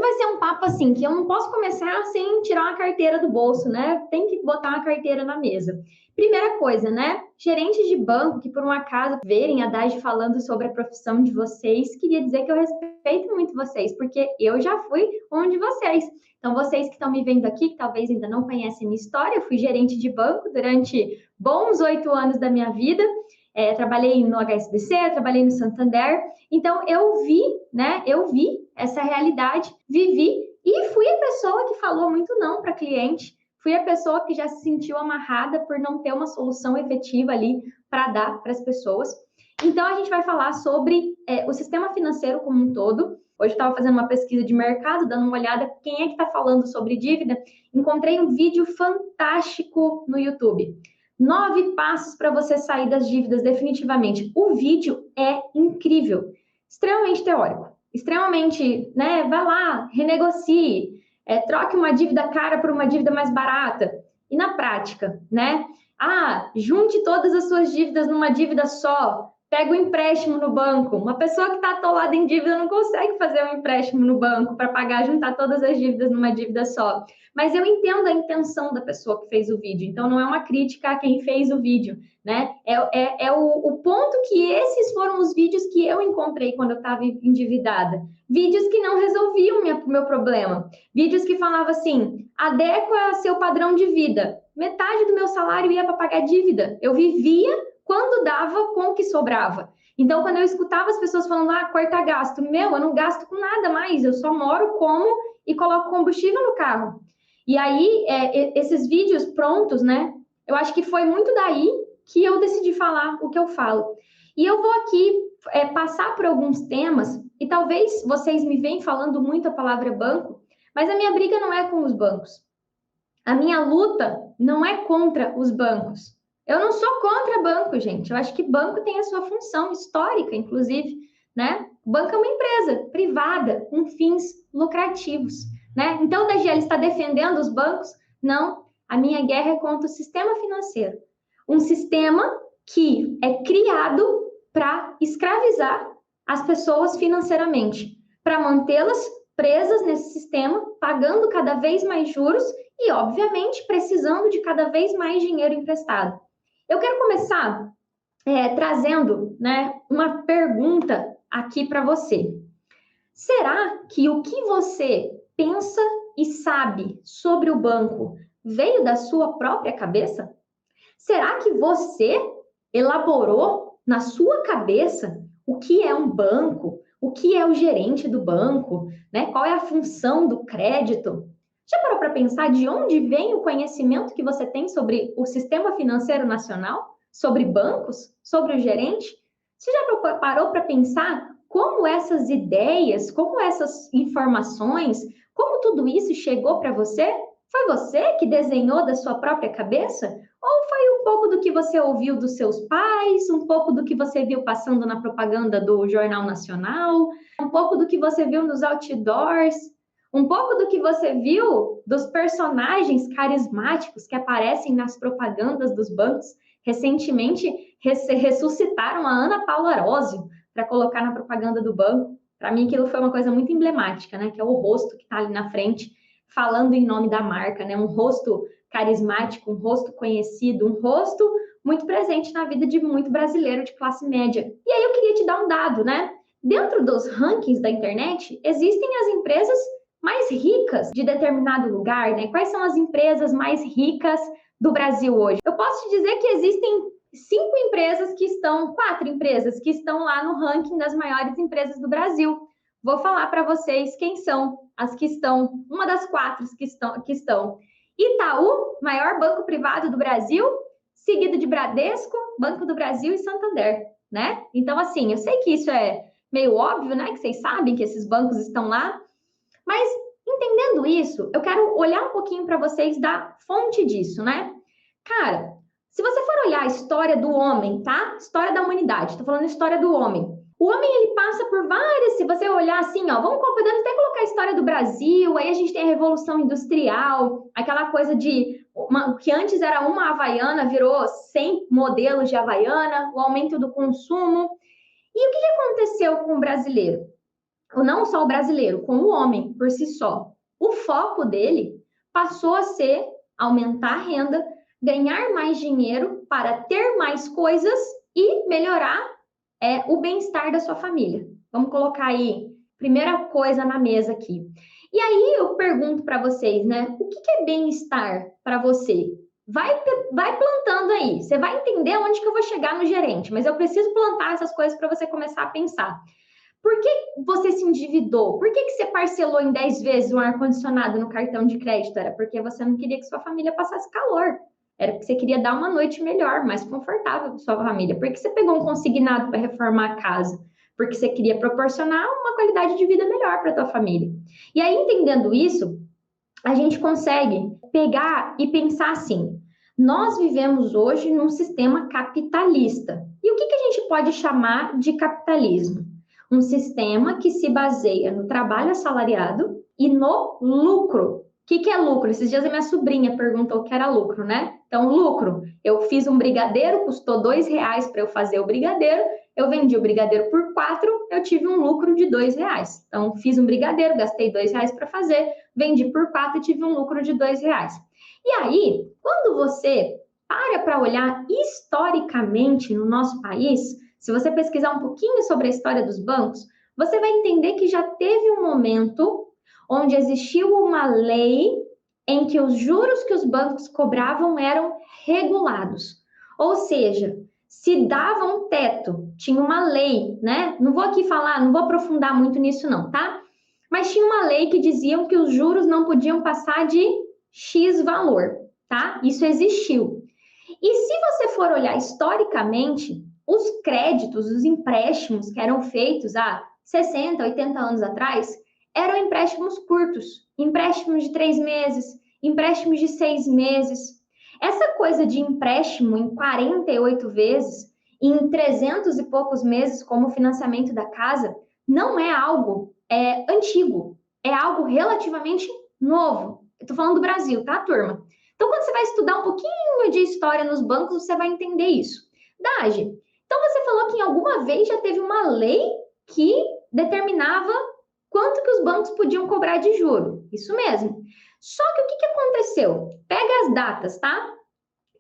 vai ser um papo assim, que eu não posso começar sem tirar uma carteira do bolso, né? Tem que botar uma carteira na mesa. Primeira coisa, né? Gerentes de banco que por um acaso verem a Dage falando sobre a profissão de vocês, queria dizer que eu respeito muito vocês, porque eu já fui um de vocês. Então, vocês que estão me vendo aqui, que talvez ainda não conhecem minha história, eu fui gerente de banco durante bons 8 anos da minha vida. Trabalhei no HSBC, trabalhei no Santander, então eu vi, né? Eu vi essa realidade, vivi e fui a pessoa que falou muito não para cliente, fui a pessoa que já se sentiu amarrada por não ter uma solução efetiva ali para dar para as pessoas. Então a gente vai falar sobre o sistema financeiro como um todo. Hoje eu estava fazendo uma pesquisa de mercado, dando uma olhada quem é que está falando sobre dívida. Encontrei um vídeo fantástico no YouTube. 9 passos para você sair das dívidas definitivamente. O vídeo é incrível, extremamente teórico, extremamente, né? Vai lá, renegocie, troque uma dívida cara por uma dívida mais barata. E na prática, né? Junte todas as suas dívidas numa dívida só. Pega um empréstimo no banco. Uma pessoa que está atolada em dívida não consegue fazer um empréstimo no banco para pagar, juntar todas as dívidas numa dívida só. Mas eu entendo a intenção da pessoa que fez o vídeo, então não é uma crítica a quem fez o vídeo, né? O ponto que esses foram os vídeos que eu encontrei quando eu estava endividada. Vídeos que não resolviam o meu problema. Vídeos que falavam assim, adequa seu padrão de vida. Metade do meu salário ia para pagar dívida. Eu vivia quando dava com o que sobrava. Então, quando eu escutava as pessoas falando, corta gasto, eu não gasto com nada mais, eu só moro, como e coloco combustível no carro. E aí, esses vídeos prontos, né? Eu acho que foi muito daí que eu decidi falar o que eu falo. E eu vou aqui passar por alguns temas, e talvez vocês me venham falando muito a palavra banco, mas a minha briga não é com os bancos. A minha luta não é contra os bancos. Eu não sou contra banco, gente. Eu acho que banco tem a sua função histórica, inclusive, né? O banco é uma empresa privada com fins lucrativos, né? Então, o DGL está defendendo os bancos? Não. A minha guerra é contra o sistema financeiro. Um sistema que é criado para escravizar as pessoas financeiramente, para mantê-las presas nesse sistema, pagando cada vez mais juros e, obviamente, precisando de cada vez mais dinheiro emprestado. Eu quero começar trazendo, né, uma pergunta aqui para você. Será que o que você pensa e sabe sobre o banco veio da sua própria cabeça? Será que você elaborou na sua cabeça o que é um banco, o que é o gerente do banco, né? Qual é a função do crédito? Já parou para pensar de onde vem o conhecimento que você tem sobre o sistema financeiro nacional, sobre bancos, sobre o gerente? Você já parou para pensar como essas ideias, como essas informações, como tudo isso chegou para você? Foi você que desenhou da sua própria cabeça? Ou foi um pouco do que você ouviu dos seus pais, um pouco do que você viu passando na propaganda do Jornal Nacional, um pouco do que você viu nos outdoors, um pouco do que você viu dos personagens carismáticos que aparecem nas propagandas dos bancos? Recentemente, ressuscitaram a Ana Paula Arósio para colocar na propaganda do banco. Para mim, aquilo foi uma coisa muito emblemática, né? Que é o rosto que está ali na frente, falando em nome da marca, né? Um rosto carismático, um rosto conhecido, um rosto muito presente na vida de muito brasileiro de classe média. E aí eu queria te dar um dado, né? Dentro dos rankings da internet, existem as empresas mais ricas de determinado lugar, né? Quais são as empresas mais ricas do Brasil hoje? Eu posso te dizer que existem 4 empresas que estão lá no ranking das maiores empresas do Brasil. Vou falar para vocês quem são as que estão, uma das 4 que estão. Itaú, maior banco privado do Brasil, seguido de Bradesco, Banco do Brasil e Santander, né? Então, assim, eu sei que isso é meio óbvio, né? Que vocês sabem que esses bancos estão lá, mas entendendo isso, eu quero olhar um pouquinho para vocês da fonte disso, né? Cara, se você for olhar a história do homem, tá? História da humanidade, tô falando história do homem. O homem, ele passa por várias, se você olhar assim, podemos até colocar a história do Brasil, aí a gente tem a Revolução Industrial, aquela coisa de, que antes era uma Havaiana, virou 100 modelos de Havaiana, o aumento do consumo. E o que aconteceu com o brasileiro? não só o brasileiro, com o homem por si só, o foco dele passou a ser aumentar a renda, ganhar mais dinheiro para ter mais coisas e melhorar o bem-estar da sua família. Vamos colocar aí, primeira coisa na mesa aqui. E aí eu pergunto para vocês, né? O que é bem-estar para você? Vai plantando aí. Você vai entender onde que eu vou chegar no gerente, mas eu preciso plantar essas coisas para você começar a pensar. Por que você se endividou? Por que você parcelou em 10 vezes um ar-condicionado no cartão de crédito? Era porque você não queria que sua família passasse calor. Era porque você queria dar uma noite melhor, mais confortável para sua família. Por que você pegou um consignado para reformar a casa? Porque você queria proporcionar uma qualidade de vida melhor para a tua família. E aí, entendendo isso, a gente consegue pegar e pensar assim: nós vivemos hoje num sistema capitalista. E o que a gente pode chamar de capitalismo? Um sistema que se baseia no trabalho assalariado e no lucro. O que é lucro? Esses dias a minha sobrinha perguntou o que era lucro, né? Então, lucro, eu fiz um brigadeiro, custou R$2 para eu fazer o brigadeiro, eu vendi o brigadeiro por 4, eu tive um lucro de R$2. Então, fiz um brigadeiro, gastei R$2 para fazer, vendi por 4 e tive um lucro de R$2. E aí, quando você para olhar historicamente no nosso país, se você pesquisar um pouquinho sobre a história dos bancos, você vai entender que já teve um momento onde existiu uma lei em que os juros que os bancos cobravam eram regulados. Ou seja, se dava um teto, tinha uma lei, né? Não vou aqui falar, não vou aprofundar muito nisso não, tá? Mas tinha uma lei que dizia que os juros não podiam passar de X valor, tá? Isso existiu. E se você for olhar historicamente, os créditos, os empréstimos que eram feitos há 60, 80 anos atrás, eram empréstimos curtos, empréstimos de 3 meses, empréstimos de 6 meses. Essa coisa de empréstimo em 48 vezes, em 300 e poucos meses, como o financiamento da casa, não é algo antigo, é algo relativamente novo. Eu tô falando do Brasil, tá, turma? Então, quando você vai estudar um pouquinho de história nos bancos, você vai entender isso. Dage, então você falou que em alguma vez já teve uma lei que determinava quanto que os bancos podiam cobrar de juro. Isso mesmo. Só que o que aconteceu? Pega as datas, tá?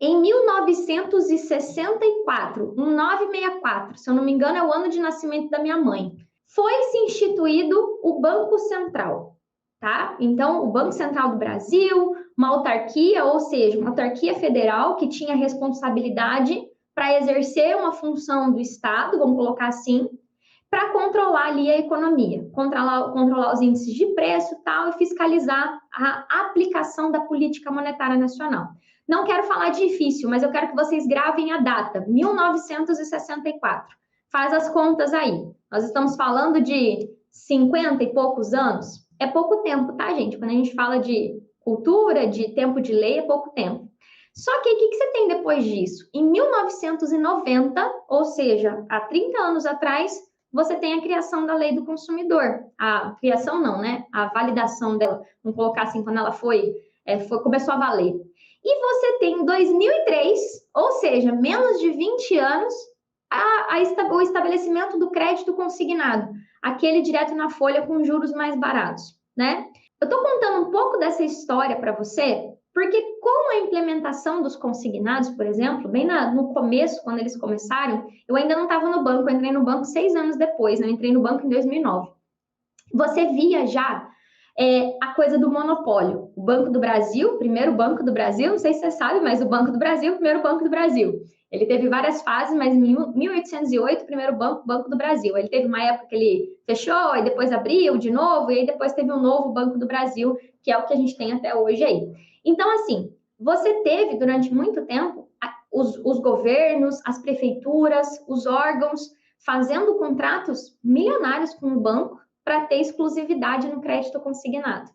Em 1964, 1964, se eu não me engano, é o ano de nascimento da minha mãe, foi-se instituído o Banco Central, tá? Então, o Banco Central do Brasil, uma autarquia, ou seja, uma autarquia federal que tinha responsabilidade para exercer uma função do Estado, vamos colocar assim, para controlar ali a economia, controlar os índices de preço tal, e fiscalizar a aplicação da política monetária nacional. Não quero falar difícil, mas eu quero que vocês gravem a data, 1964. Faz as contas aí. Nós estamos falando de 50 e poucos anos. É pouco tempo, tá, gente? Quando a gente fala de cultura, de tempo de lei, é pouco tempo. Só que o que você tem depois disso? Em 1990, ou seja, há 30 anos atrás, você tem a criação da lei do consumidor. A criação não, né? A validação dela, vamos colocar assim, quando ela começou a valer. E você tem em 2003, ou seja, menos de 20 anos, o estabelecimento do crédito consignado, aquele direto na folha com juros mais baratos, né? Eu estou contando um pouco dessa história para você, porque com a implementação dos consignados, por exemplo, bem no começo, quando eles começaram, eu ainda não estava no banco, eu entrei no banco 6 anos depois, né? Eu entrei no banco em 2009. Você via já a coisa do monopólio. O Banco do Brasil, primeiro Banco do Brasil, não sei se você sabe, mas o Banco do Brasil, o primeiro Banco do Brasil. Ele teve várias fases, mas em 1808, o primeiro Banco do Brasil. Ele teve uma época que ele fechou, e depois abriu de novo, e aí depois teve um novo Banco do Brasil, que é o que a gente tem até hoje aí. Então, assim, você teve durante muito tempo os governos, as prefeituras, os órgãos fazendo contratos milionários com o banco para ter exclusividade no crédito consignado.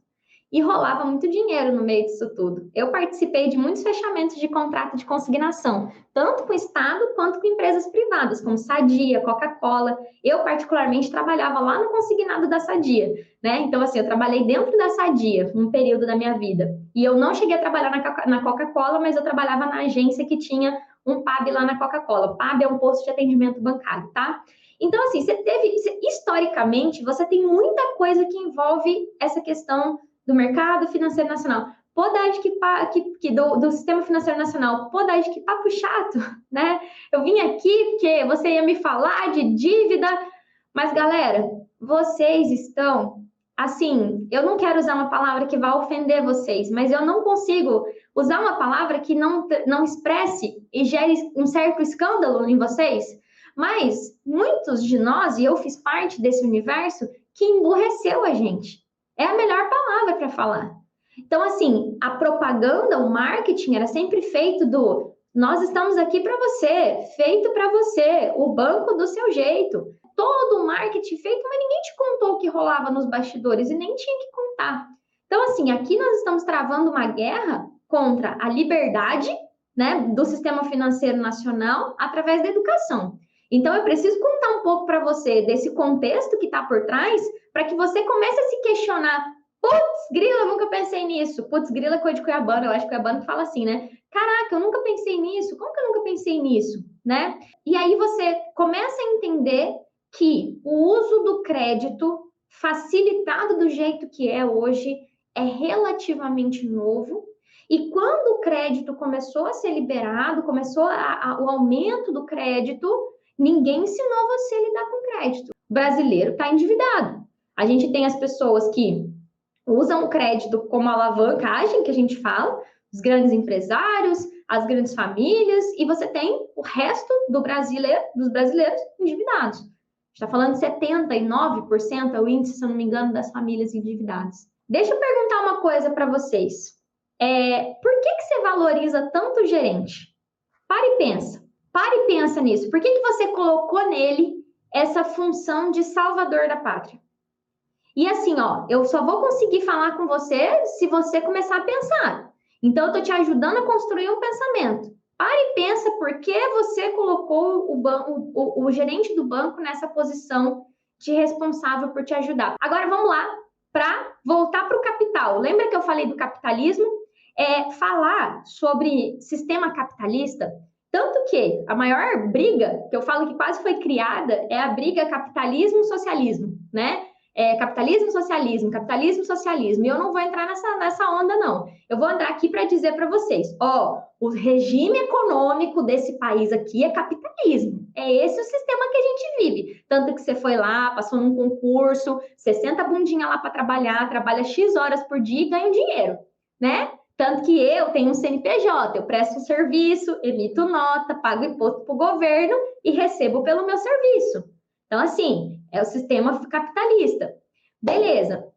E rolava muito dinheiro no meio disso tudo. Eu participei de muitos fechamentos de contrato de consignação, tanto com o Estado quanto com empresas privadas, como Sadia, Coca-Cola. Eu, particularmente, trabalhava lá no consignado da Sadia, né? Então, assim, eu trabalhei dentro da Sadia um período da minha vida. E eu não cheguei a trabalhar na Coca-Cola, mas eu trabalhava na agência que tinha um PAB lá na Coca-Cola. PAB é um posto de atendimento bancário, tá? Então, assim, historicamente, você tem muita coisa que envolve essa questão do mercado financeiro nacional. Pô, Dade, do sistema financeiro nacional. Pô, Dade, que papo chato, né? Eu vim aqui porque você ia me falar de dívida, mas, galera, vocês estão, assim, eu não quero usar uma palavra que vá ofender vocês, mas eu não consigo usar uma palavra que não expresse e gere um certo escândalo em vocês. Mas muitos de nós, e eu fiz parte desse universo, que emburreceu a gente. É a melhor palavra para falar. Então, assim, a propaganda, o marketing era sempre feito do nós estamos aqui para você, feito para você, o banco do seu jeito. Todo o marketing feito, mas ninguém te contou o que rolava nos bastidores e nem tinha que contar. Então, assim, aqui nós estamos travando uma guerra contra a liberdade, né, do sistema financeiro nacional através da educação. Então, eu preciso contar um pouco para você desse contexto que está por trás, para que você comece a se questionar. Putz, grila, eu nunca pensei nisso. Putz, grila é coisa de cuiabano, eu acho que cuiabano fala assim, né? Caraca, eu nunca pensei nisso. Como que eu nunca pensei nisso, né? E aí você começa a entender que o uso do crédito facilitado do jeito que é hoje é relativamente novo. E quando o crédito começou a ser liberado, começou o aumento do crédito, ninguém ensinou você a lidar com crédito. O brasileiro está endividado. A gente tem as pessoas que usam o crédito como alavancagem, que a gente fala, os grandes empresários, as grandes famílias, e você tem o resto dos brasileiros endividados. Está falando de 79% é o índice, se eu não me engano, das famílias endividadas. Deixa eu perguntar uma coisa para vocês. Por que você valoriza tanto o gerente? Pare e pensa. Pare e pensa nisso. Por que você colocou nele essa função de salvador da pátria? E assim, ó, eu só vou conseguir falar com você se você começar a pensar. Então, eu tô te ajudando a construir um pensamento. Pare e pensa por que você colocou o gerente do banco nessa posição de responsável por te ajudar. Agora, vamos lá para voltar para o capital. Lembra que eu falei do capitalismo? Falar sobre sistema capitalista, tanto que a maior briga, que eu falo que quase foi criada, é a briga capitalismo-socialismo, né? Capitalismo, socialismo. E eu não vou entrar nessa onda, não. Eu vou entrar aqui para dizer para vocês, o regime econômico desse país aqui é capitalismo. É esse o sistema que a gente vive. Tanto que você foi lá, passou num concurso, você senta a bundinha lá para trabalhar, trabalha X horas por dia e ganha dinheiro, né? Tanto que eu tenho um CNPJ, eu presto um serviço, emito nota, pago imposto para o governo e recebo pelo meu serviço. Então, assim, é o sistema capitalista. Beleza.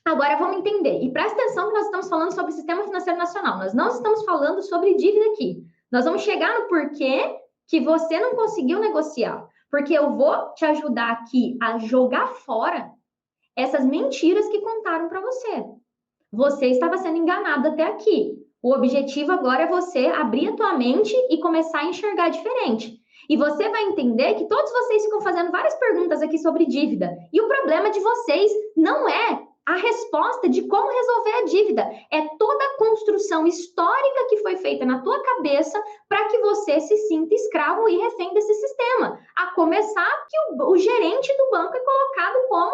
Agora vamos entender. E presta atenção que nós estamos falando sobre o sistema financeiro nacional. Nós não estamos falando sobre dívida aqui. Nós vamos chegar no porquê que você não conseguiu negociar. Porque eu vou te ajudar aqui a jogar fora essas mentiras que contaram para você. Você estava sendo enganado até aqui. O objetivo agora é você abrir a tua mente e começar a enxergar diferente. E você vai entender que todos vocês ficam fazendo várias perguntas aqui sobre dívida. E o problema de vocês não é a resposta de como resolver a dívida. É toda a construção histórica que foi feita na tua cabeça para que você se sinta escravo e refém desse sistema. A começar que o gerente do banco é colocado como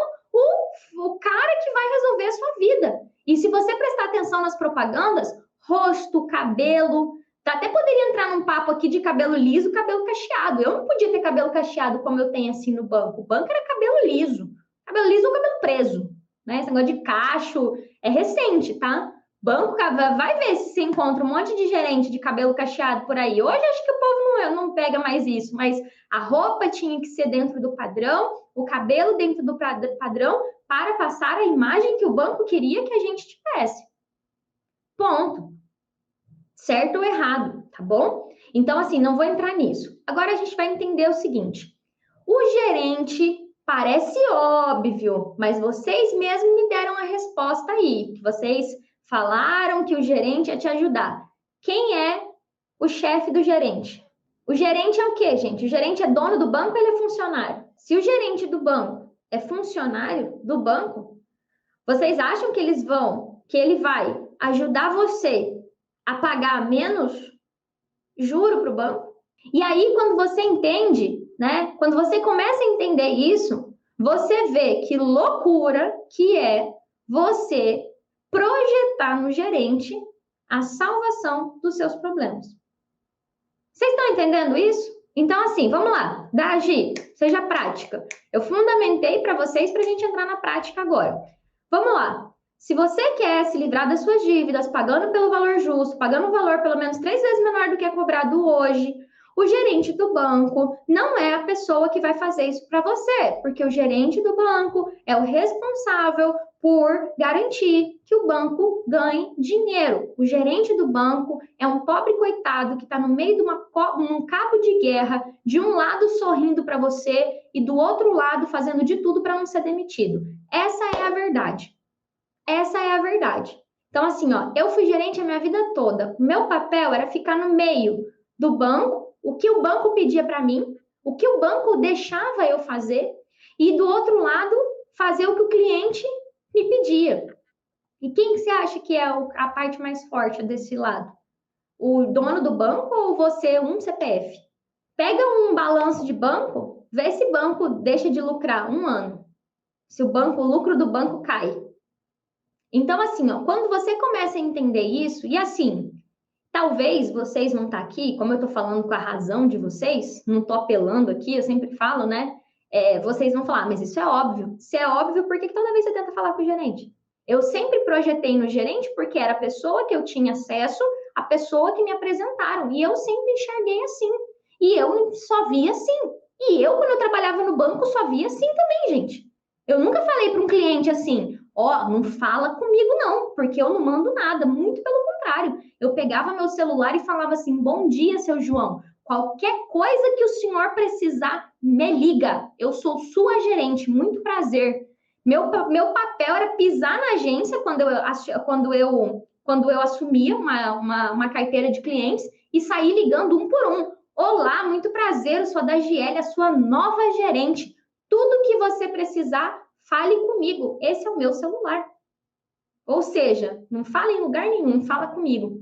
o cara que vai resolver a sua vida. E se você prestar atenção nas propagandas, rosto, cabelo, até poderia entrar num papo aqui de cabelo liso, cabelo cacheado. Eu não podia ter cabelo cacheado como eu tenho assim no banco. O banco era cabelo liso. Cabelo liso ou cabelo preso, né? Esse negócio de cacho é recente, tá? Banco, vai ver se você encontra um monte de gerente de cabelo cacheado por aí. Hoje acho que o povo não pega mais isso, mas a roupa tinha que ser dentro do padrão, o cabelo dentro do padrão, para passar a imagem que o banco queria que a gente tivesse. Ponto. Certo ou errado, tá bom? Então, assim, não vou entrar nisso. Agora a gente vai entender o seguinte. O gerente parece óbvio, mas vocês mesmos me deram a resposta aí, que vocês falaram que o gerente ia te ajudar. Quem é o chefe do gerente? O gerente é o quê, gente? O gerente é dono do banco ou ele é funcionário? Se o gerente do banco é funcionário do banco, vocês acham que ele vai ajudar você a pagar menos juro para o banco? E aí, quando você entende né? Quando você começa a entender isso, você vê que loucura que é você projetar no gerente a salvação dos seus problemas. Vocês estão entendendo isso? Então, assim, vamos lá. Gi, seja prática. Eu fundamentei para vocês para a gente entrar na prática agora. Vamos lá. Se você quer se livrar das suas dívidas, pagando pelo valor justo, pagando um valor pelo menos 3 vezes menor do que é cobrado hoje, o gerente do banco não é a pessoa que vai fazer isso para você, porque o gerente do banco é o responsável por garantir que o banco ganhe dinheiro. O gerente do banco é um pobre coitado que está no meio de um cabo de guerra, de um lado sorrindo para você e do outro lado fazendo de tudo para não ser demitido. Essa é a verdade. Essa é a verdade. Então, assim, ó, eu fui gerente a minha vida toda. Meu papel era ficar no meio do banco, o que o banco pedia para mim, o que o banco deixava eu fazer, e do outro lado, fazer o que o cliente me pedia. E quem que você acha que é a parte mais forte desse lado? O dono do banco ou você, um CPF? Pega um balanço de banco, vê se o banco deixa de lucrar um ano. Se o lucro do banco cai. Então, assim, ó, quando você começa a entender isso, e assim, talvez vocês vão estar aqui, como eu estou falando com a razão de vocês, não estou apelando aqui, eu sempre falo, né? Vocês vão falar, mas isso é óbvio. Se é óbvio, por que toda vez você tenta falar com o gerente? Eu sempre projetei no gerente porque era a pessoa que eu tinha acesso, a pessoa que me apresentaram, e eu sempre enxerguei assim. E eu só via assim. E eu, quando eu trabalhava no banco, só via assim também, gente. Eu nunca falei para um cliente assim, ó, não fala comigo não, porque eu não mando nada, muito pelo contrário. Eu pegava meu celular e falava assim, bom dia, seu João, qualquer coisa que o senhor precisar, me liga, eu sou sua gerente, muito prazer. Meu papel era pisar na agência quando eu assumia uma carteira de clientes e sair ligando um por um. Olá, muito prazer, eu sou a Dagiele, a sua nova gerente. Tudo que você precisar, fale comigo. Esse é o meu celular. Ou seja, não fala em lugar nenhum, fala comigo.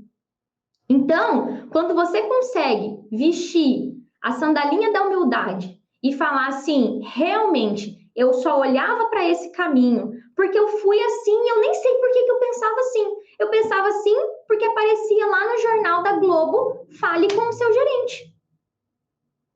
Então, quando você consegue vestir a sandalinha da humildade e falar assim, realmente, eu só olhava para esse caminho, porque eu fui assim, eu nem sei por que eu pensava assim. Eu pensava assim porque aparecia lá no jornal da Globo, fale com o seu gerente.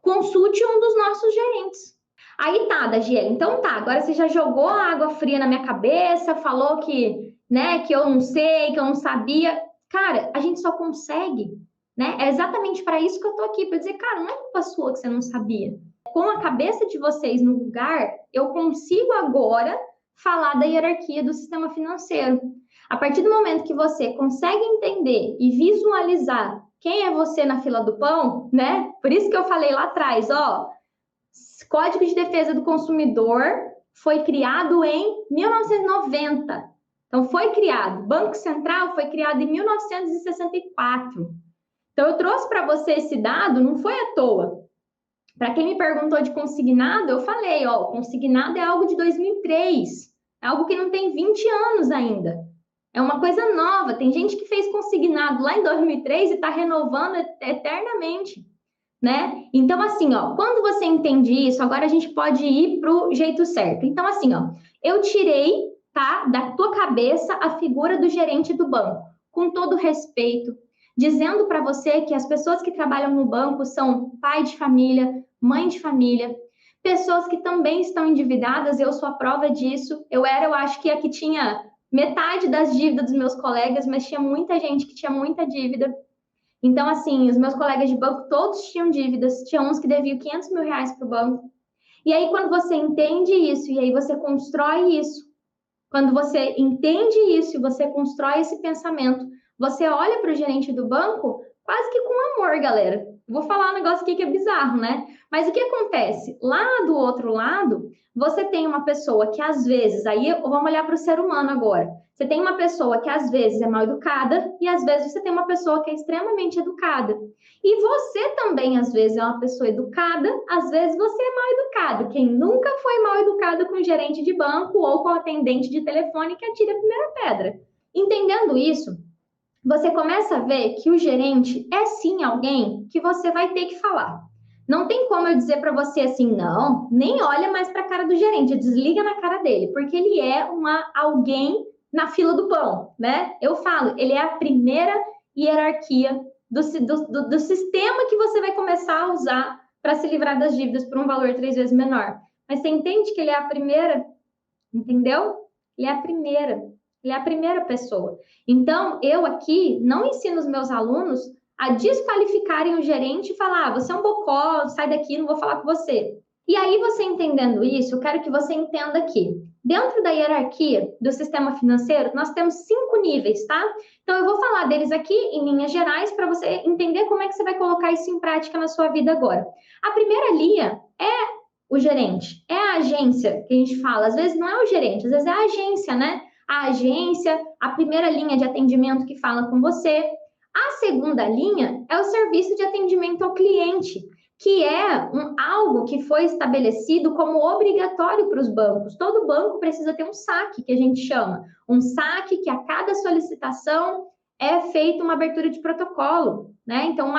Consulte um dos nossos gerentes. Aí tá, Dagiele, então tá, agora você já jogou água fria na minha cabeça, falou que, né, que eu não sei, que eu não sabia. Cara, a gente só consegue, né? É exatamente para isso que eu tô aqui, para dizer, cara, não é culpa sua que você não sabia. Com a cabeça de vocês no lugar, eu consigo agora falar da hierarquia do sistema financeiro. A partir do momento que você consegue entender e visualizar quem é você na fila do pão, né? Por isso que eu falei lá atrás, ó, Código de Defesa do Consumidor foi criado em 1990. Então, foi criado. Banco Central foi criado em 1964. Então, eu trouxe para você esse dado, não foi à toa. Para quem me perguntou de consignado, eu falei, ó, consignado é algo de 2003. É algo que não tem 20 anos ainda. É uma coisa nova. Tem gente que fez consignado lá em 2003 e está renovando eternamente. Né? Então, assim, ó, quando você entende isso, agora a gente pode ir para o jeito certo. Então, assim, ó, eu tirei, tá, da tua cabeça a figura do gerente do banco, com todo respeito, dizendo para você que as pessoas que trabalham no banco são pai de família, mãe de família, pessoas que também estão endividadas, eu sou a prova disso. Eu acho que a que tinha metade das dívidas dos meus colegas, mas tinha muita gente que tinha muita dívida. Então, assim, os meus colegas de banco todos tinham dívidas, tinha uns que deviam 500 mil reais para o banco. E aí, quando você entende isso, e aí você constrói isso, quando você entende isso e você constrói esse pensamento, você olha para o gerente do banco quase que com amor, galera. Vou falar um negócio aqui que é bizarro, né? Mas o que acontece? Lá do outro lado, você tem uma pessoa que às vezes, aí vamos olhar para o ser humano agora. Você tem uma pessoa que às vezes é mal educada e às vezes você tem uma pessoa que é extremamente educada. E você também às vezes é uma pessoa educada, às vezes você é mal educado. Quem nunca foi mal educado com o gerente de banco ou com o atendente de telefone que atira a primeira pedra. Entendendo isso, você começa a ver que o gerente é sim alguém que você vai ter que falar. Não tem como eu dizer para você assim, não, nem olha mais para a cara do gerente, desliga na cara dele, porque ele é alguém na fila do pão, né? Eu falo, ele é a primeira hierarquia do sistema que você vai começar a usar para se livrar das dívidas por um valor 3 vezes menor. Mas você entende que ele é a primeira, entendeu? Ele é a primeira, ele é a primeira pessoa. Então, eu aqui não ensino os meus alunos a desqualificarem o gerente e falar, você é um bocó, sai daqui, não vou falar com você. E aí, você entendendo isso, eu quero que você entenda que dentro da hierarquia do sistema financeiro, nós temos 5 níveis, tá? Então, eu vou falar deles aqui em linhas gerais para você entender como é que você vai colocar isso em prática na sua vida agora. A primeira linha é o gerente, é a agência que a gente fala, às vezes não é o gerente, às vezes é a agência, né? A agência, a primeira linha de atendimento que fala com você. A segunda linha é o serviço de atendimento ao cliente, que é algo que foi estabelecido como obrigatório para os bancos. Todo banco precisa ter um saque, que a gente chama. Um saque que a cada solicitação é feita uma abertura de protocolo, né? Então,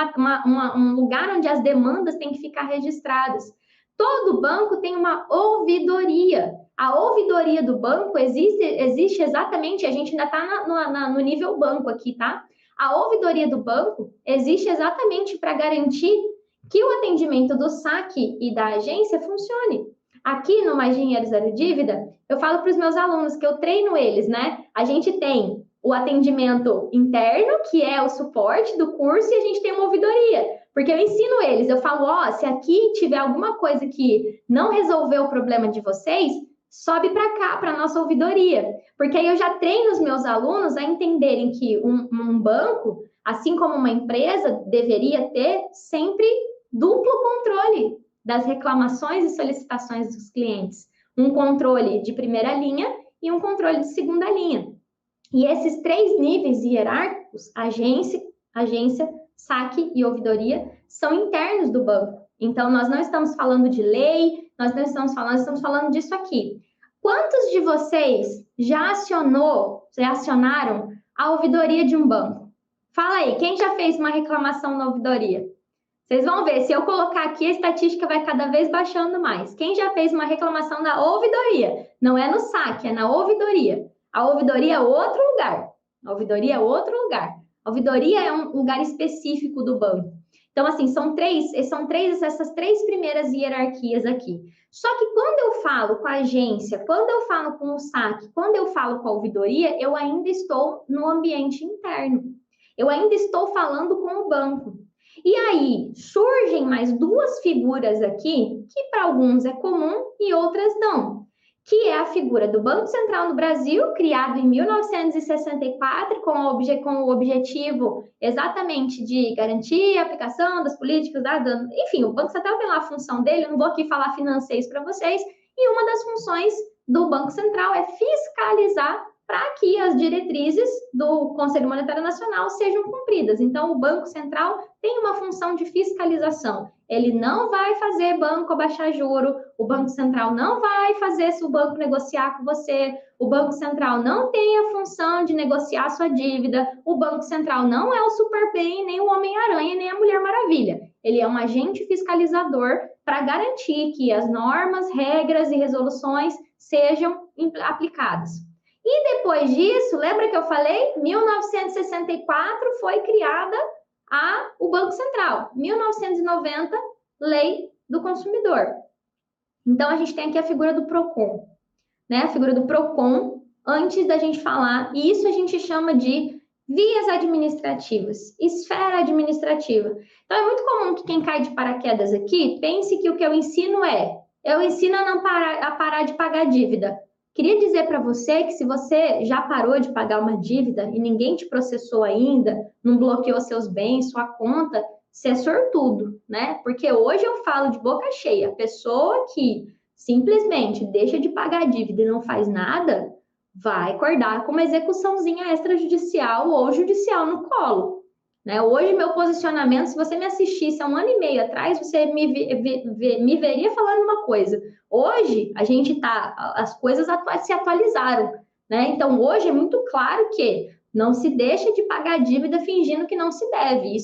um lugar onde as demandas têm que ficar registradas. Todo banco tem uma ouvidoria. A ouvidoria do banco existe exatamente, a gente ainda está no nível banco aqui, tá? A ouvidoria do banco existe exatamente para garantir que o atendimento do saque e da agência funcione. Aqui no Mais Dinheiro Zero Dívida, eu falo para os meus alunos que eu treino eles, né? A gente tem o atendimento interno, que é o suporte do curso, e a gente tem uma ouvidoria. Porque eu ensino eles, eu falo, ó, se aqui tiver alguma coisa que não resolveu o problema de vocês, sobe para cá, para nossa ouvidoria. Porque aí eu já treino os meus alunos a entenderem que um banco, assim como uma empresa, deveria ter sempre duplo controle das reclamações e solicitações dos clientes. Um controle de primeira linha e um controle de segunda linha. E esses 3 níveis hierárquicos, agência, saque e ouvidoria, são internos do banco. Então, nós não estamos falando de lei, nós estamos falando disso aqui. Quantos de vocês já acionaram a ouvidoria de um banco? Fala aí, quem já fez uma reclamação na ouvidoria? Vocês vão ver, se eu colocar aqui, a estatística vai cada vez baixando mais. Quem já fez uma reclamação na ouvidoria? Não é no saque, é na ouvidoria. A ouvidoria é outro lugar. A ouvidoria é outro lugar. A ouvidoria é um lugar específico do banco. Então, assim, essas 3 primeiras hierarquias aqui. Só que quando eu falo com a agência, quando eu falo com o saque, quando eu falo com a ouvidoria, eu ainda estou no ambiente interno. Eu ainda estou falando com o banco. E aí, surgem mais 2 figuras aqui, que para alguns é comum e outras não, que é a figura do Banco Central no Brasil, criado em 1964, com o objetivo exatamente de garantir a aplicação das políticas, enfim, o Banco Central tem lá a função dele, eu não vou aqui falar financeiros para vocês, e uma das funções do Banco Central é fiscalizar para que as diretrizes do Conselho Monetário Nacional sejam cumpridas. Então, o Banco Central tem uma função de fiscalização. Ele não vai fazer banco abaixar juro, o Banco Central não vai fazer se o banco negociar com você, o Banco Central não tem a função de negociar sua dívida, o Banco Central não é o Superman, nem o Homem-Aranha, nem a Mulher Maravilha. Ele é um agente fiscalizador para garantir que as normas, regras e resoluções sejam aplicadas. E depois disso, lembra que eu falei? 1964 foi criada o Banco Central. 1990, Lei do Consumidor. Então, a gente tem aqui a figura do PROCON, né? A figura do PROCON, antes da gente falar, e isso a gente chama de vias administrativas, esfera administrativa. Então, é muito comum que quem cai de paraquedas aqui pense que o que eu ensino a não parar de pagar dívida. Queria dizer para você que se você já parou de pagar uma dívida e ninguém te processou ainda, não bloqueou seus bens, sua conta, você é sortudo, né? Porque hoje eu falo de boca cheia, a pessoa que simplesmente deixa de pagar a dívida e não faz nada, vai acordar com uma execuçãozinha extrajudicial ou judicial no colo. Né? Hoje, meu posicionamento, se você me assistisse há 1 ano e meio atrás, você me veria falando uma coisa. Hoje, as coisas se atualizaram, né? Então, hoje é muito claro que Não se deixa de pagar a dívida fingindo que não se deve.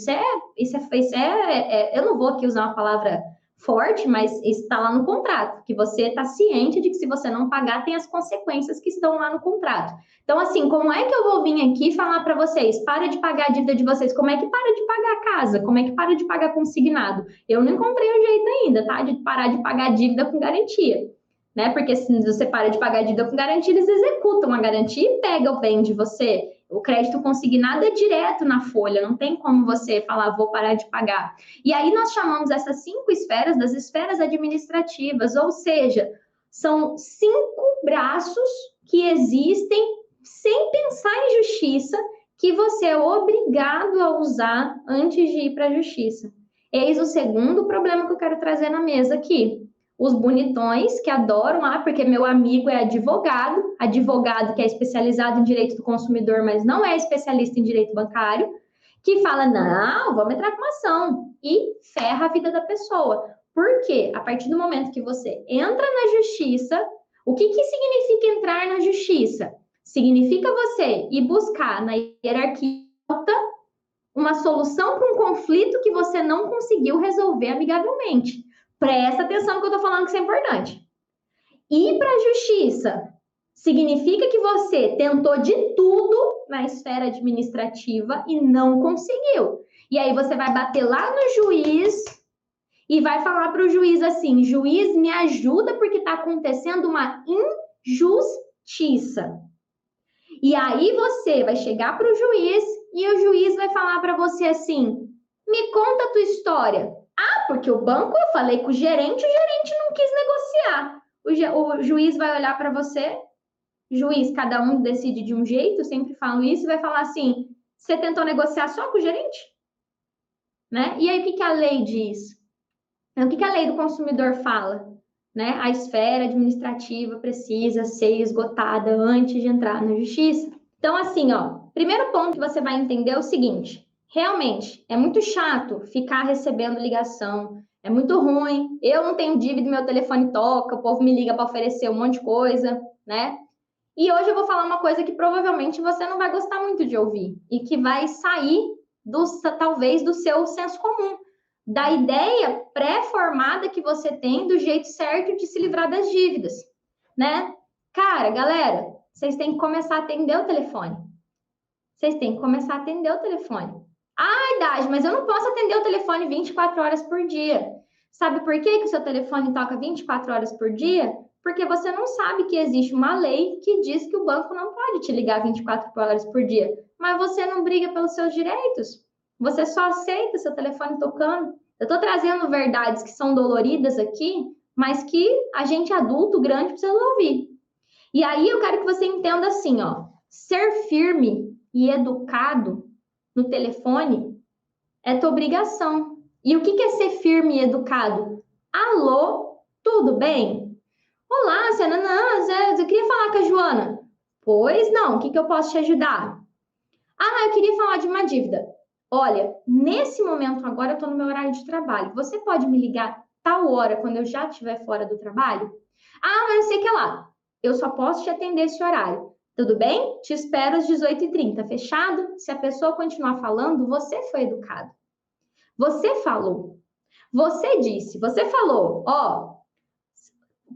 Eu não vou aqui usar uma palavra forte, mas está lá no contrato, que você está ciente de que se você não pagar, tem as consequências que estão lá no contrato. Então, assim, como é que eu vou vir aqui falar para vocês, para de pagar a dívida de vocês? Como é que para de pagar a casa? Como é que para de pagar consignado? Eu não encontrei o jeito ainda, tá? De parar de pagar a dívida com garantia. Né? Porque se você para de pagar a dívida com garantia, eles executam a garantia e pegam o bem de você. O crédito consignado é direto na folha, não tem como você falar, vou parar de pagar. E aí nós chamamos essas 5 esferas das esferas administrativas, ou seja, são 5 braços que existem sem pensar em justiça, que você é obrigado a usar antes de ir para a justiça. Eis o segundo problema que eu quero trazer na mesa aqui. Os bonitões que adoram, porque meu amigo é advogado que é especializado em direito do consumidor, mas não é especialista em direito bancário, que fala, não, vamos entrar com uma ação, e ferra a vida da pessoa. Por quê? A partir do momento que você entra na justiça, o que significa entrar na justiça? Significa você ir buscar na hierarquia alta uma solução para um conflito que você não conseguiu resolver amigavelmente. Presta atenção no que eu estou falando, que isso é importante. Ir para a justiça significa que você tentou de tudo na esfera administrativa e não conseguiu. E aí você vai bater lá no juiz e vai falar para o juiz assim, juiz, me ajuda porque está acontecendo uma injustiça. E aí você vai chegar para o juiz e o juiz vai falar para você assim, me conta a tua história. Porque o banco, eu falei com o gerente não quis negociar. O juiz vai olhar para você, juiz, cada um decide de um jeito, eu sempre falo isso, e vai falar assim, você tentou negociar só com o gerente? Né? E aí, o que a lei diz? O que a lei do consumidor fala? Né? A esfera administrativa precisa ser esgotada antes de entrar na justiça. Então, assim, primeiro ponto que você vai entender é o seguinte, realmente, é muito chato ficar recebendo ligação, é muito ruim, eu não tenho dívida, meu telefone toca, o povo me liga para oferecer um monte de coisa, né? E hoje eu vou falar uma coisa que provavelmente você não vai gostar muito de ouvir e que vai sair, talvez, do seu senso comum, da ideia pré-formada que você tem do jeito certo de se livrar das dívidas, né? Cara, galera, vocês têm que começar a atender o telefone. Vocês têm que começar a atender o telefone. Idade, mas eu não posso atender o telefone 24 horas por dia. Sabe por que o seu telefone toca 24 horas por dia? Porque você não sabe que existe uma lei que diz que o banco não pode te ligar 24 horas por dia. Mas você não briga pelos seus direitos. Você só aceita seu telefone tocando. Eu estou trazendo verdades que são doloridas aqui, mas que a gente adulto grande precisa ouvir. E aí eu quero que você entenda assim, ser firme e educado no telefone é tua obrigação. E o que é ser firme e educado? Alô, tudo bem? Olá, Sena, eu queria falar com a Joana. Pois não, o que eu posso te ajudar? Eu queria falar de uma dívida. Olha, nesse momento agora eu estou no meu horário de trabalho. Você pode me ligar tal hora quando eu já estiver fora do trabalho? Mas não sei o que lá. Eu só posso te atender esse horário. Tudo bem? Te espero às 18h30. Fechado? Se a pessoa continuar falando, você foi educado. Você falou. Você disse. Você falou.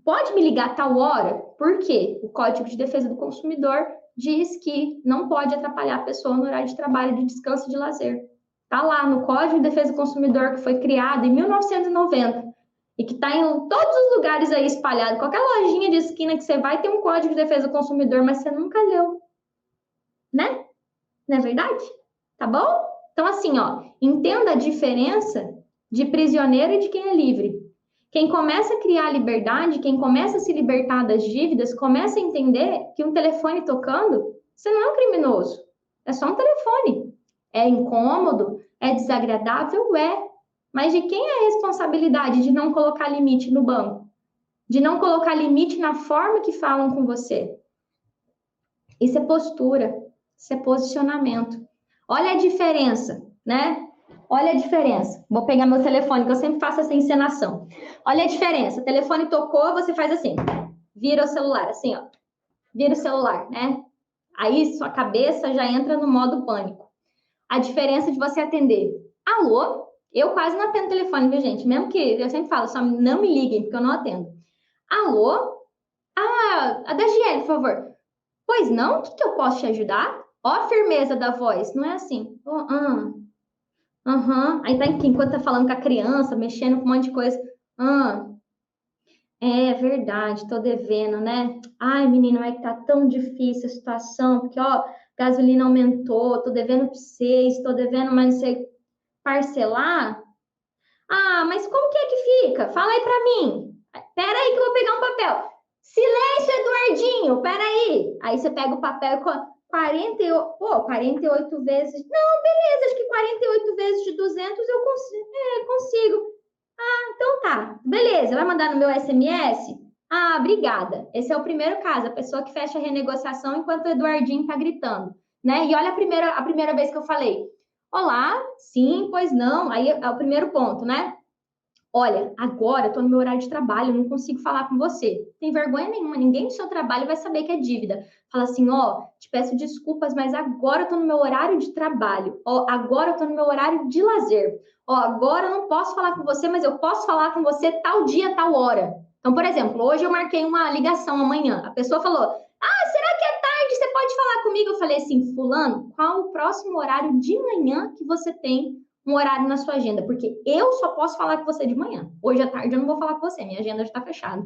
Pode me ligar tal hora? Por quê? O Código de Defesa do Consumidor diz que não pode atrapalhar a pessoa no horário de trabalho, de descanso e de lazer. Está lá no Código de Defesa do Consumidor, que foi criado em 1990 e que está em todos os lugares aí espalhado. Qualquer lojinha de esquina que você vai, tem um Código de Defesa do Consumidor, mas você nunca leu. Né? Não é verdade? Tá bom? Então, assim, entenda a diferença de prisioneiro e de quem é livre. Quem começa a criar liberdade, quem começa a se libertar das dívidas, começa a entender que um telefone tocando, você não é um criminoso. É só um telefone. É incômodo? É desagradável? É. Mas de quem é a responsabilidade de não colocar limite no banco? De não colocar limite na forma que falam com você? Isso é postura. Isso é posicionamento. Olha a diferença, né? Olha a diferença. Vou pegar meu telefone, que eu sempre faço essa encenação. Olha a diferença. O telefone tocou, você faz assim. Vira o celular, assim, Vira o celular, né? Aí sua cabeça já entra no modo pânico. A diferença de você atender, alô, eu quase não atendo telefone, viu, gente? Mesmo que eu sempre falo, só não me liguem, porque eu não atendo. Alô? Ah, a Dagiele, por favor. Pois não? O que eu posso te ajudar? Ó a firmeza da voz, não é assim. Oh, Aí tá enquanto tá falando com a criança, mexendo com um monte de coisa. É verdade, tô devendo, né? Ai, menina, é que tá tão difícil a situação, porque, ó, gasolina aumentou, tô devendo pra vocês, tô devendo, mas não sei parcelar. Ah, mas como que é que fica? Fala aí pra mim. Pera aí que eu vou pegar um papel. Silêncio, Eduardinho, pera aí. Aí você pega o papel com 48, 48 vezes. Não, beleza, acho que 48 vezes de 200 eu consigo. Consigo. Então tá, beleza, vai mandar no meu SMS? Ah, obrigada. Esse é o primeiro caso, a pessoa que fecha a renegociação enquanto o Eduardinho tá gritando, né? E olha a primeira vez que eu falei. Olá, sim, pois não. Aí é o primeiro ponto, né? Olha, agora eu tô no meu horário de trabalho, não consigo falar com você. Tem vergonha nenhuma, ninguém do seu trabalho vai saber que é dívida. Fala assim, ó, te peço desculpas, mas agora eu tô no meu horário de trabalho. Ó, agora eu tô no meu horário de lazer. Ó, agora eu não posso falar com você, mas eu posso falar com você tal dia, tal hora. Então, por exemplo, hoje eu marquei uma ligação amanhã. A pessoa falou: "Ah, será que é tarde? Você pode falar comigo?" Eu falei assim: "Fulano, qual o próximo horário de manhã que você tem um horário na sua agenda, porque eu só posso falar com você de manhã. Hoje à tarde eu não vou falar com você, minha agenda já está fechada."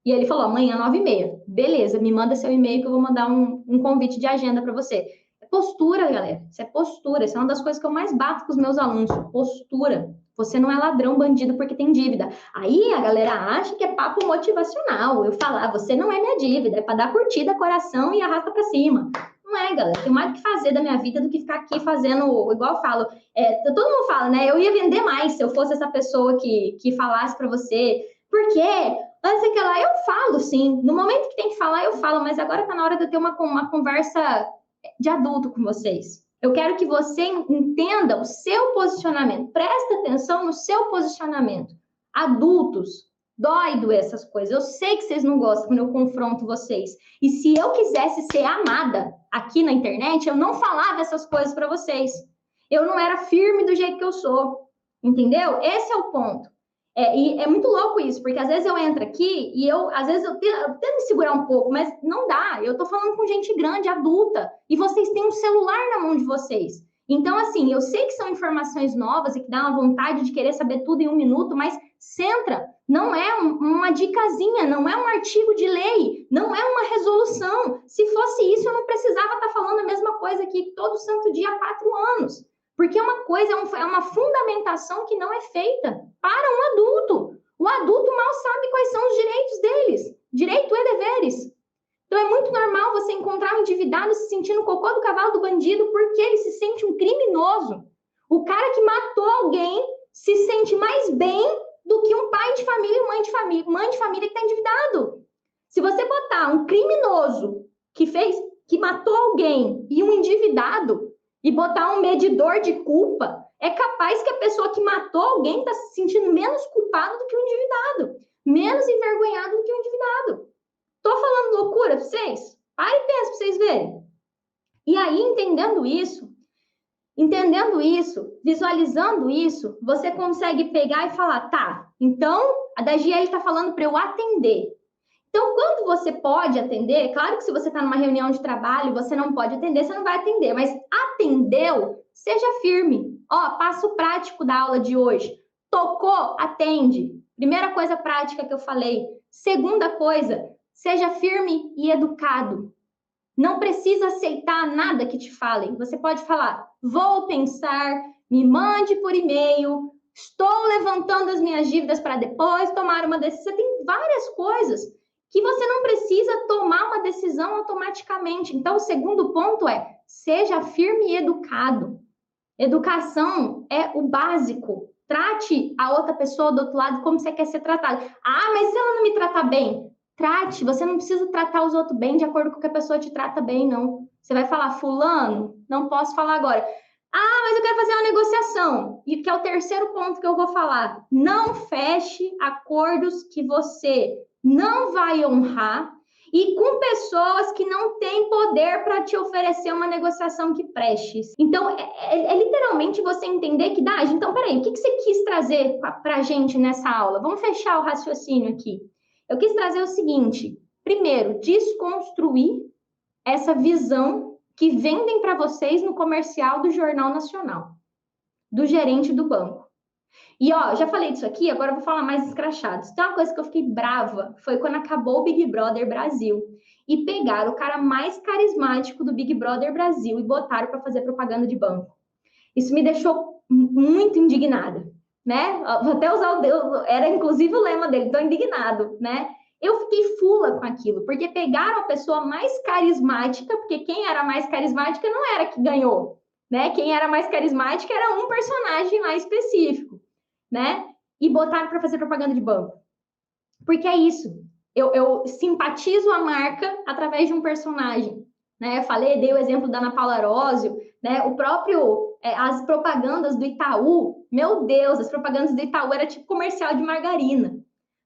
E ele falou, amanhã, 9h30. Beleza, me manda seu e-mail que eu vou mandar um convite de agenda para você. É postura, galera. Isso é postura. Isso é uma das coisas que eu mais bato com os meus alunos. Postura. Você não é ladrão, bandido, porque tem dívida. Aí a galera acha que é papo motivacional. Eu falar, você não é minha dívida. É para dar curtida, coração e arrasta para cima. Não é, galera. Tem mais o que fazer da minha vida do que ficar aqui fazendo, igual eu falo. Todo mundo fala, né? Eu ia vender mais se eu fosse essa pessoa que falasse para você. Por quê? Antes daquela, eu falo, sim. No momento que tem que falar, eu falo. Mas agora tá na hora de eu ter uma conversa de adulto com vocês. Eu quero que você entenda o seu posicionamento. Presta atenção no seu posicionamento. Adultos, dói doer essas coisas. Eu sei que vocês não gostam quando eu confronto vocês. E se eu quisesse ser amada aqui na internet, eu não falava essas coisas para vocês. Eu não era firme do jeito que eu sou. Entendeu? Esse é o ponto. E é muito louco isso, porque às vezes eu entro aqui e às vezes eu tento me segurar um pouco, mas não dá. Eu tô falando com gente grande, adulta, e vocês têm um celular na mão de vocês. Então, assim, eu sei que são informações novas e que dá uma vontade de querer saber tudo em 1 minuto, mas centra, não é uma dicasinha, não é um artigo de lei, não é uma resolução. Se fosse isso, eu não precisava estar falando a mesma coisa aqui todo santo dia há 4 anos. Porque uma coisa é uma fundamentação que não é feita para um adulto. O adulto mal sabe quais são os direitos deles, direito e deveres. Então é muito normal você encontrar um endividado se sentindo o cocô do cavalo do bandido porque ele se sente um criminoso. O cara que matou alguém se sente mais bem do que um pai de família e mãe de família que está endividado. Se você botar um criminoso que matou alguém e um endividado e botar um medidor de culpa, é capaz que a pessoa que matou alguém está se sentindo menos culpado do que o endividado, menos envergonhado do que o endividado. Tô falando loucura pra vocês? Para e pensa pra vocês verem. E aí, entendendo isso, visualizando isso, você consegue pegar e falar, tá, então a Dagiele está falando para eu atender. Então, quando você pode atender, claro que se você está numa reunião de trabalho e você não pode atender, você não vai atender, mas atendeu, seja firme. Ó, passo prático da aula de hoje. Tocou, atende. Primeira coisa prática que eu falei. Segunda coisa, seja firme e educado. Não precisa aceitar nada que te falem. Você pode falar, vou pensar, me mande por e-mail, estou levantando as minhas dívidas para depois tomar uma decisão. Você tem várias coisas que você não precisa tomar uma decisão automaticamente. Então, o segundo ponto é, seja firme e educado. Educação é o básico. Trate a outra pessoa do outro lado como você quer ser tratado. Ah, mas se ela não me tratar bem? Trate, você não precisa tratar os outros bem de acordo com que a pessoa te trata bem, não. Você vai falar, fulano, não posso falar agora. Ah, mas eu quero fazer uma negociação. E que é o terceiro ponto que eu vou falar. Não feche acordos que você não vai honrar e com pessoas que não têm poder para te oferecer uma negociação que preste. Então, é literalmente você entender que, então, peraí, o que você quis trazer para a gente nessa aula? Vamos fechar o raciocínio aqui. Eu quis trazer o seguinte, primeiro, desconstruir essa visão que vendem para vocês no comercial do Jornal Nacional, do gerente do banco. E, já falei disso aqui, agora eu vou falar mais escrachado. Então, uma coisa que eu fiquei brava foi quando acabou o Big Brother Brasil e pegaram o cara mais carismático do Big Brother Brasil e botaram para fazer propaganda de banco. Isso me deixou muito indignada, né? Vou até usar era inclusive o lema dele, tô indignado, né? Eu fiquei fula com aquilo, porque pegaram a pessoa mais carismática, porque quem era mais carismática não era que ganhou, né? Quem era mais carismática era um personagem lá específico, né? E botaram para fazer propaganda de banco. Porque é isso. Eu simpatizo a marca através de um personagem, né? Eu dei o exemplo da Ana Paula Arósio, né? O próprio, as propagandas do Itaú, meu Deus, as propagandas do Itaú era tipo comercial de margarina,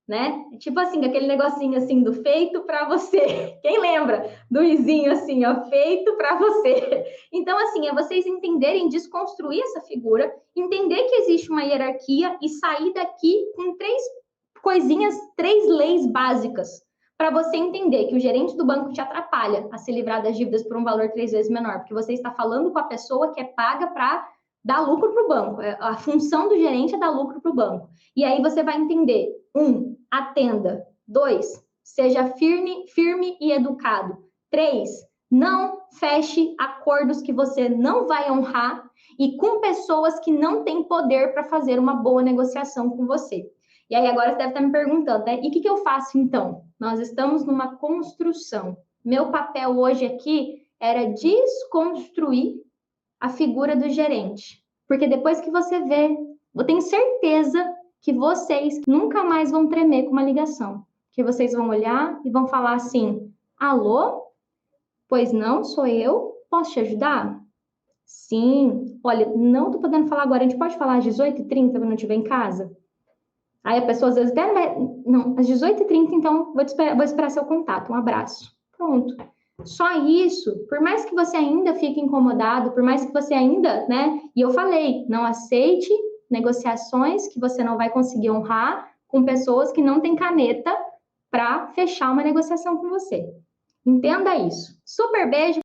né? Tipo assim, aquele negocinho assim do feito para você. Quem lembra do izinho assim, feito para você. Então, assim, é vocês entenderem, desconstruir essa figura, entender que existe uma hierarquia e sair daqui com 3 leis básicas para você entender que o gerente do banco te atrapalha a se livrar das dívidas por um valor 3 vezes menor, porque você está falando com a pessoa que é paga para dar lucro para o banco. A função do gerente é dar lucro para o banco. E aí você vai entender, 1, atenda. 2, seja firme e educado. 3, não feche acordos que você não vai honrar e com pessoas que não têm poder para fazer uma boa negociação com você. E aí agora você deve estar me perguntando, né? E o que eu faço então? Nós estamos numa construção. Meu papel hoje aqui era desconstruir a figura do gerente. Porque depois que você vê, eu tenho certeza que vocês nunca mais vão tremer com uma ligação. Que vocês vão olhar e vão falar assim, alô? Pois não, sou eu? Posso te ajudar? Sim. Olha, não estou podendo falar agora, a gente pode falar às 18h30 quando eu estiver em casa? Aí a pessoa às vezes até não, às 18h30, então vou esperar seu contato. Um abraço. Pronto. Só isso, por mais que você ainda fique incomodado, por mais que você ainda, né? E eu falei, não aceite negociações que você não vai conseguir honrar com pessoas que não têm caneta para fechar uma negociação com você. Entenda isso. Super beijo.